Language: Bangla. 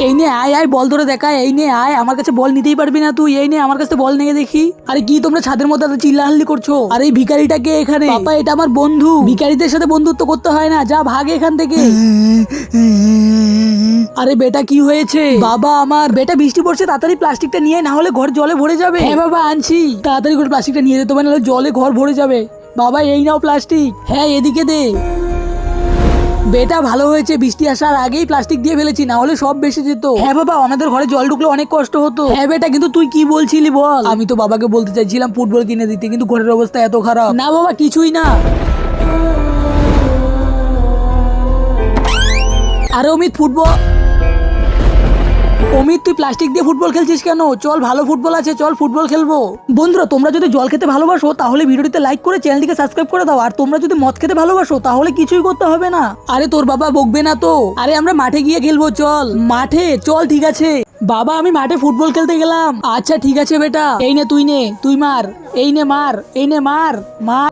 এই নে আয় আয় বল ধরে দেখা, এই নে আয়, আমার কাছে বল নিতেই পারবি না তুই, এই নে আমার কাছে বল নিয়ে দেখি। আরে কি তোমরা ছাদের মধ্যে এত চিল্লাহাল্লি করছো? আরে এই ভিখারিটা কে এখানে? পাপা এটা আমার বন্ধু, ভিখারিদের সাথে বন্ধুত্ব করতে হয় না, যা ভাগ এখান থেকে। আরে বেটা কি হয়েছে? বাবা আমার বেটা বৃষ্টি পড়ছে, তাড়াতাড়ি প্লাস্টিকটা নিয়ে, না হলে ঘর জলে ভরে যাবে। হ্যাঁ বাবা আনছি, তাড়াতাড়ি করে প্লাস্টিকটা নিয়ে যেতে হবে, নাহলে জলে ঘর ভরে যাবে। বাবা এই নাও প্লাস্টিক। হ্যাঁ এদিকে দে। বেটা ভালো হয়েছে বৃষ্টি আসার আগেই প্লাস্টিক দিয়ে ফেলেছি, না হলে সব ভেসে যেত। হ্যাঁ বাবা আমাদের ঘরে জল ঢুকলে অনেক কষ্ট হতো। হ্যাঁ বেটা কিন্তু তুই কি বলছিলি বল? আমি তো বাবাকে বলতে চাইছিলাম ফুটবল কিনে দিতে, কিন্তু ঘরের অবস্থা এত খারাপ। না বাবা কিছুই না। আরে অমিত ফুটবল, অমিত তুই প্লাস্টিক দিয়ে ফুটবল খেলছিস কেন? চল ভালো ফুটবল আছে, চল ফুটবল খেলবো। বন্ধুরা তোমরা যদি জল খেতে ভালোবাসো তাহলে ভিডিওটিতে লাইক করে চ্যানেলটিকে সাবস্ক্রাইব করে দাও, আর তোমরা যদি মদ খেতে ভালোবাসো তাহলে কিছুই করতে হবে না। আরে তোর বাবা বকবে না তো? আরে আমরা মাঠে গিয়ে খেলবো, চল মাঠে চল। ঠিক আছে বাবা, আমি মাঠে ফুটবল খেলতে গেলাম। আচ্ছা ঠিক আছে বেটা, এই নে তুই মার, এই নে মার, এই নে মার মার।